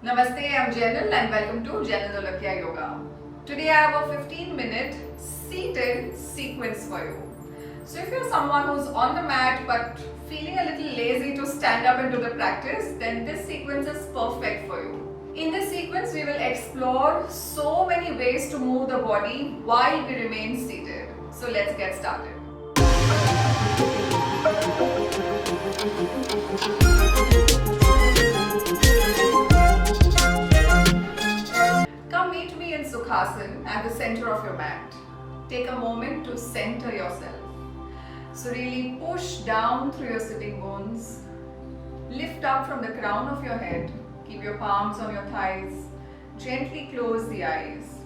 Namaste, I'm Janal and welcome to Janal Dolakya Yoga. Today I have a 15-minute seated sequence for you. So if you're someone who's on the mat but feeling a little lazy to stand up and do the practice, then this sequence is perfect for you. In this sequence, we will explore so many ways to move the body while we remain seated. So let's get started. Come meet me in Sukhasana at the center of your mat. Take a moment to center yourself. So really push down through your sitting bones. Lift up from the crown of your head. Keep your palms on your thighs. Gently close the eyes.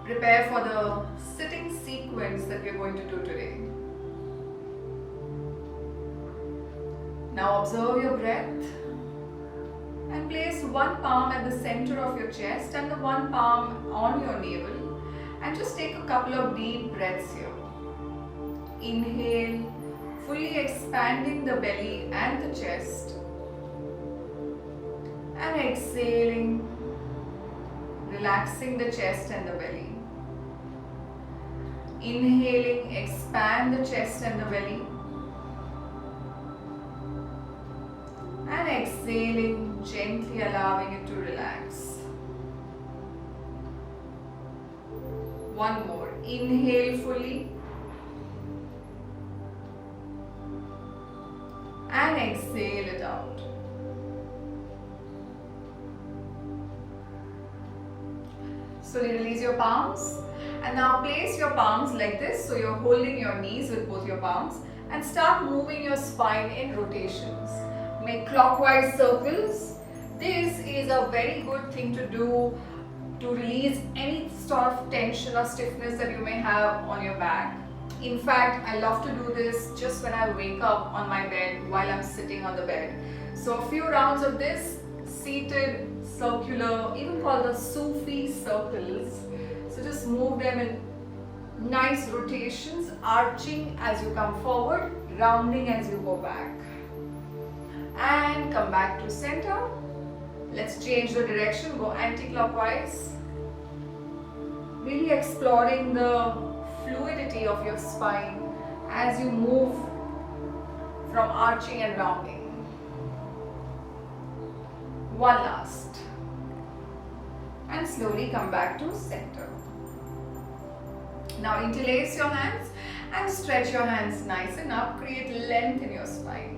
Prepare for the sitting sequence that we are going to do today. Now observe your breath and place one palm at the center of your chest and the one palm on your navel, and just take a couple of deep breaths here. Inhale, fully expanding the belly and the chest, and exhaling, relaxing the chest and the belly. Inhaling, expand the chest and the belly, and exhaling, gently allowing it to relax. One more. Inhale fully and exhale it out. Slowly release your palms and now place your palms like this, so you're holding your knees with both your palms, and start moving your spine in rotations. Make clockwise circles. This is a very good thing to do to release any sort of tension or stiffness that you may have on your back. In fact, I love to do this just when I wake up on my bed while I'm sitting on the bed. So a few rounds of this seated circular, even called the Sufi circles. So just move them in nice rotations, arching as you come forward, rounding as you go back. And come back to center. Let's change the direction, go anti-clockwise. Really exploring the fluidity of your spine as you move from arching and rounding. One last. And slowly come back to center. Now interlace your hands and stretch your hands nice and up. Create length in your spine.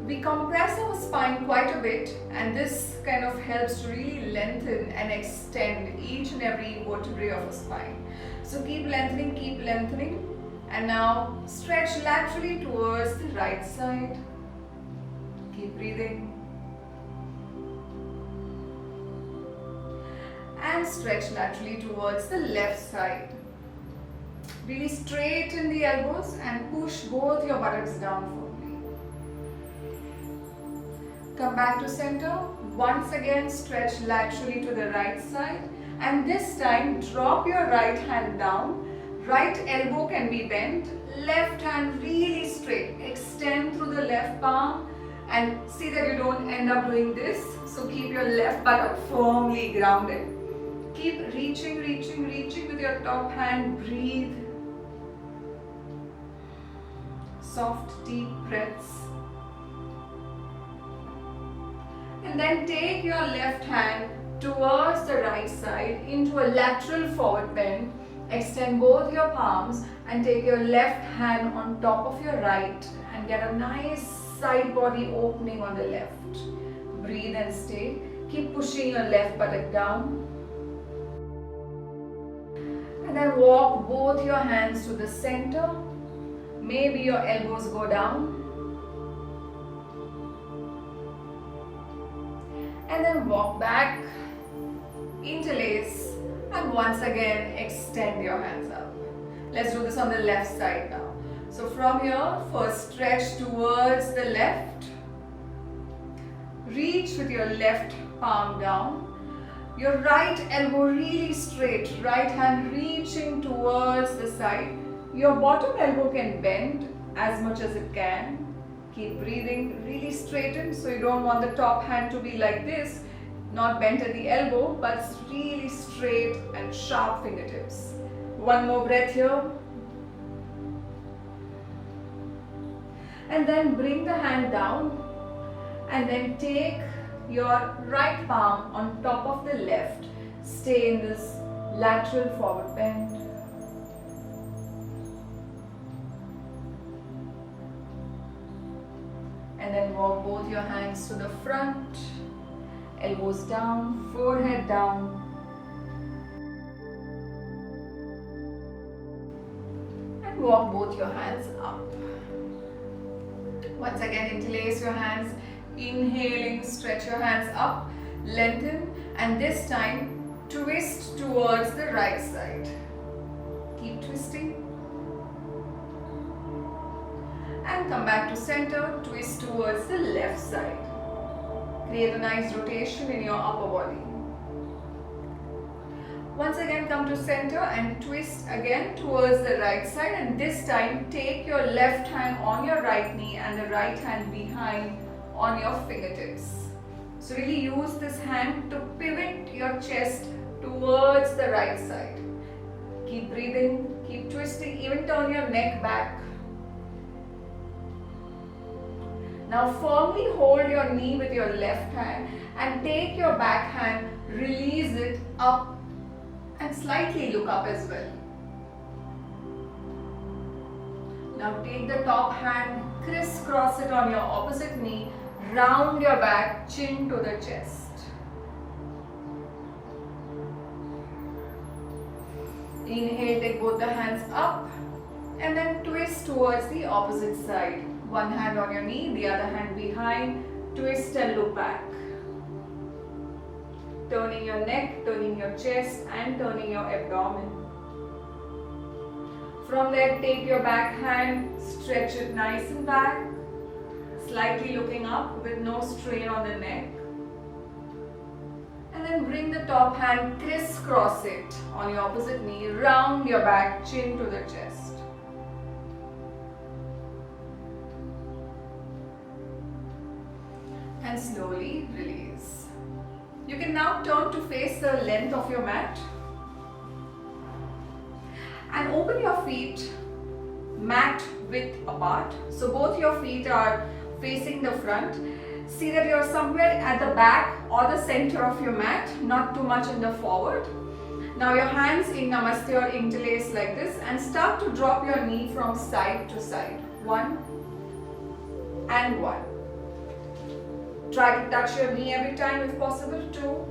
We compress our spine quite a bit, and this kind of helps to really lengthen and extend each and every vertebrae of the spine. So keep lengthening, and now stretch laterally towards the right side. Keep breathing. And stretch laterally towards the left side. Really straighten the elbows and push both your buttocks down firmly. Come back to center. Once again, stretch laterally to the right side, and this time drop your right hand down. Right elbow can be bent, left hand really straight. Extend through the left palm and see that you don't end up doing this. So keep your left buttock firmly grounded. Keep reaching with your top hand. Breathe. Soft, deep breaths. And then take your left hand towards the right side into a lateral forward bend. Extend both your palms and take your left hand on top of your right and get a nice side body opening on the left. Breathe and stay. Keep pushing your left buttock down. And then walk both your hands to the center. Maybe your elbows go down. And then walk back, interlace, and once again extend your hands up. Let's do this on the left side now. So from here, first stretch towards the left. Reach with your left palm down. Your right elbow really straight, right hand reaching towards the side. Your bottom elbow can bend as much as it can. Keep breathing, really straighten. So you don't want the top hand to be like this, not bent at the elbow, but really straight and sharp fingertips. One more breath here. And then bring the hand down and then take your right palm on top of the left. Stay in this lateral forward bend. And then walk both your hands to the front, elbows down, forehead down. And walk both your hands up. Once again, interlace your hands, inhaling, stretch your hands up, lengthen, and this time twist towards the right side. Keep twisting. And come back to center, twist towards the left side. Create a nice rotation in your upper body. Once again, come to center and twist again towards the right side, and this time take your left hand on your right knee and the right hand behind on your fingertips. So really use this hand to pivot your chest towards the right side. Keep breathing, keep twisting, even turn your neck back. Now firmly hold your knee with your left hand and take your back hand, release it up and slightly look up as well. Now take the top hand, crisscross it on your opposite knee, round your back, chin to the chest. Inhale, take both the hands up and then twist towards the opposite side. One hand on your knee, the other hand behind, twist and look back. Turning your neck, turning your chest and turning your abdomen. From there, take your back hand, stretch it nice and back, slightly looking up with no strain on the neck. And then bring the top hand, crisscross it on your opposite knee, round your back, chin to the chest. And slowly release. You can now turn to face the length of your mat and open your feet mat width apart. So both your feet are facing the front. See that you're somewhere at the back or the center of your mat, not too much in the forward. Now your hands in Namaste or interlace like this and start to drop your knee from side to side. 1 and 1. Try to touch your knee every time if possible. 2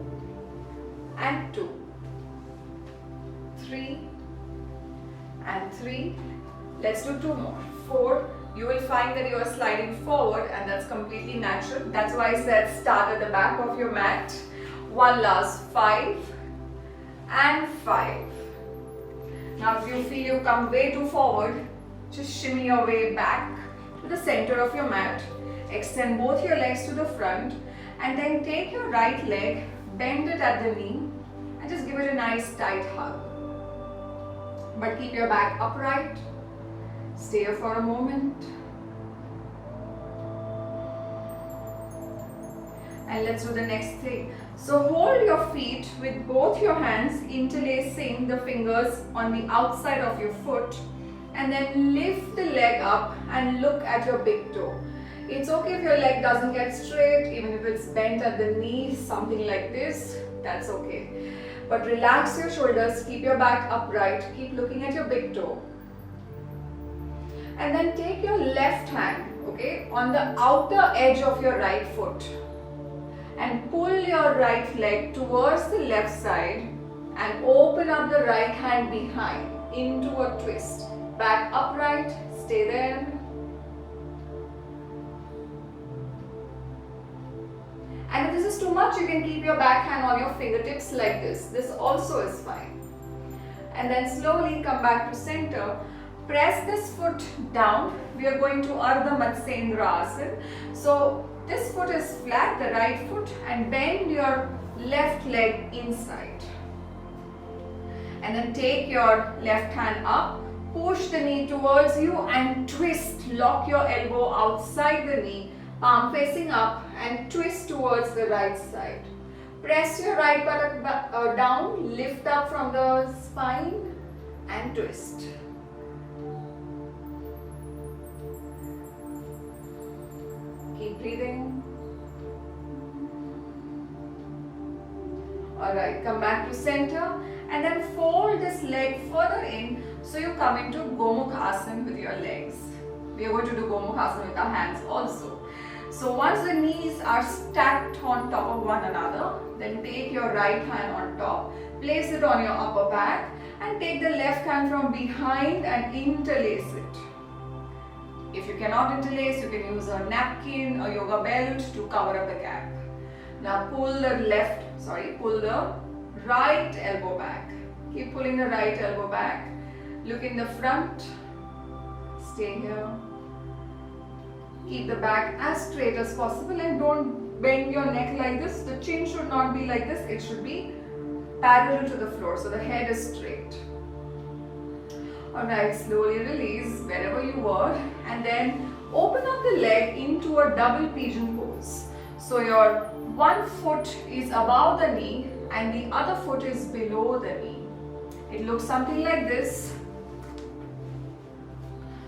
and 2. 3 and 3. Let's do 2 more. 4. You will find that you are sliding forward and that's completely natural. That's why I said start at the back of your mat. 1 last. 5 and 5. Now if you feel you come way too forward, just shimmy your way back to the center of your mat. Extend both your legs to the front and then take your right leg, bend it at the knee and just give it a nice tight hug. But keep your back upright. Stay here for a moment. And let's do the next thing. So hold your feet with both your hands, interlacing the fingers on the outside of your foot and then lift the leg up and look at your big toe. It's okay if your leg doesn't get straight, even if it's bent at the knee, something like this, that's okay. But relax your shoulders, keep your back upright, keep looking at your big toe. And then take your left hand, okay, on the outer edge of your right foot and pull your right leg towards the left side and open up the right hand behind into a twist. Back upright, stay there. And if this is too much, you can keep your back hand on your fingertips like this. This also is fine. And then slowly come back to center. Press this foot down. We are going to Ardha Matsyendra Asana. So this foot is flat, the right foot, and bend your left leg inside. And then take your left hand up, Push the knee towards you and twist. Lock your elbow outside the knee, palm facing up, and twist towards the right side. Press your right buttock down, lift up from the spine and twist. Keep breathing. Alright, come back to center and then fold this leg further in so you come into Gomukhasana with your legs. We are going to do Gomukhasana with our hands also. So once the knees are stacked on top of one another, then take your right hand on top, place it on your upper back and take the left hand from behind and interlace it. If you cannot interlace, you can use a napkin or yoga belt to cover up the gap. Now pull the right elbow back. Keep pulling the right elbow back. Look in the front. Stay here. Keep the back as straight as possible and don't bend your neck like this. The chin should not be like this. It should be parallel to the floor. So the head is straight. Alright, slowly release wherever you were and then open up the leg into a double pigeon pose. So your one foot is above the knee and the other foot is below the knee. It looks something like this.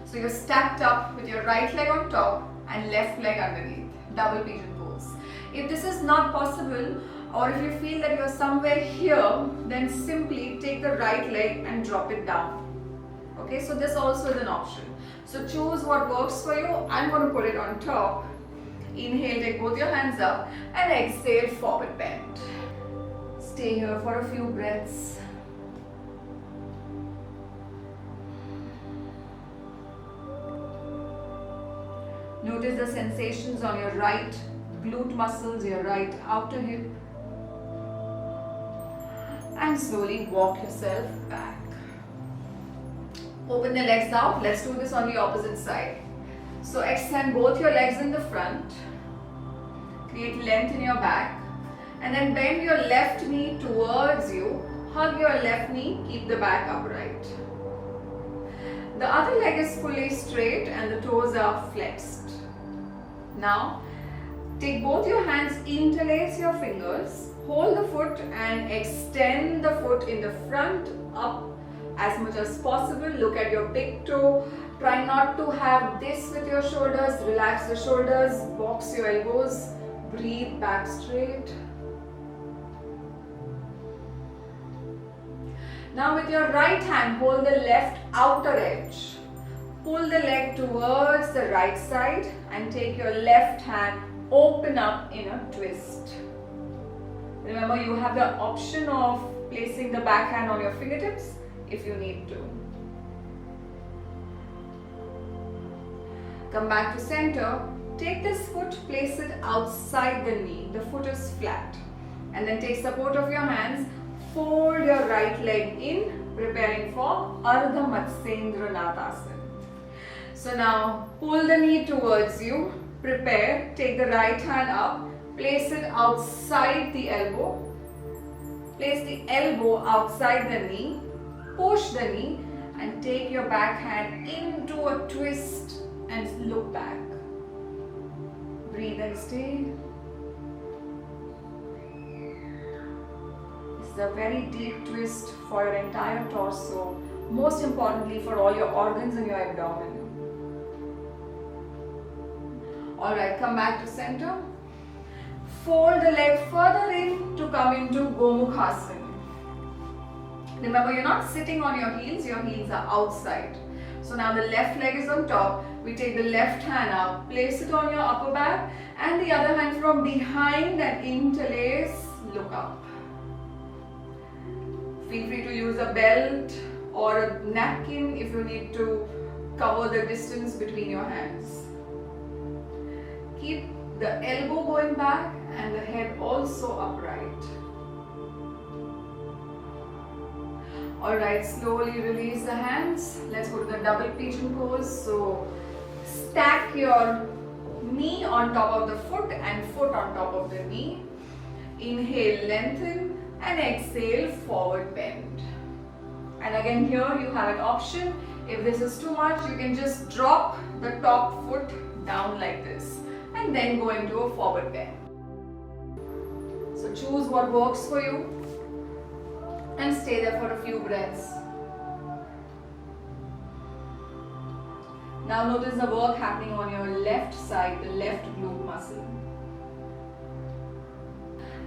So you're stacked up with your right leg on top and left leg underneath, double pigeon pose. If this is not possible or if you feel that you're somewhere here, then simply take the right leg and drop it down. Okay, so this also is an option. So choose what works for you. I'm going to put it on top. Inhale, take both your hands up and exhale, forward bend. Stay here for a few breaths. Notice the sensations on your right glute muscles, your right outer hip. And slowly walk yourself back. Open the legs out. Let's do this on the opposite side. So extend both your legs in the front. Create length in your back. And then bend your left knee towards you. Hug your left knee. Keep the back upright. The other leg is fully straight and the toes are flexed. Now, take both your hands, interlace your fingers. Hold the foot and extend the foot in the front up as much as possible. Look at your big toe. Try not to have this with your shoulders. Relax the shoulders. Box your elbows. Breathe back straight. Now with your right hand, hold the left outer edge. Pull the leg towards the right side and take your left hand, open up in a twist. Remember, you have the option of placing the back hand on your fingertips if you need to. Come back to center. Take this foot, place it outside the knee. The foot is flat. And then take support of your hands. Fold your right leg in, preparing for Ardha Matsyendra Nathasana. So now pull the knee towards you. Prepare. Take the right hand up. Place it outside the elbow. Place the elbow outside the knee. Push the knee and take your back hand into a twist and look back. Breathe and stay. This is a very deep twist for your entire torso. Most importantly for all your organs in your abdomen. Alright, come back to center. Fold the leg further in to come into Gomukhasana. Remember, you're not sitting on your heels are outside. So now the left leg is on top. We take the left hand up, place it on your upper back and the other hand from behind and interlace, look up. Feel free to use a belt or a napkin if you need to cover the distance between your hands. Keep the elbow going back and the head also upright. Alright, slowly release the hands. Let's go to the double pigeon pose. So stack your knee on top of the foot and foot on top of the knee. Inhale, lengthen and exhale, forward bend. And again here you have an option. If this is too much, you can just drop the top foot down like this and then go into a forward bend. So choose what works for you and stay there for a few breaths. Now notice the work happening on your left side, the left glute muscle.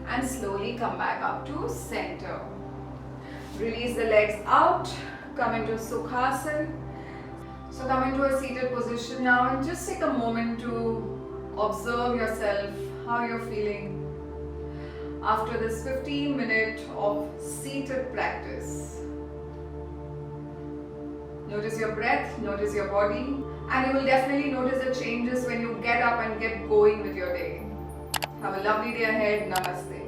And slowly come back up to center. Release the legs out, come into Sukhasana. So come into a seated position now and just take a moment to observe yourself, how you're feeling after this 15 minutes of seated practice. Notice your breath, notice your body, and you will definitely notice the changes when you get up and get going with your day. Have a lovely day ahead. Namaste.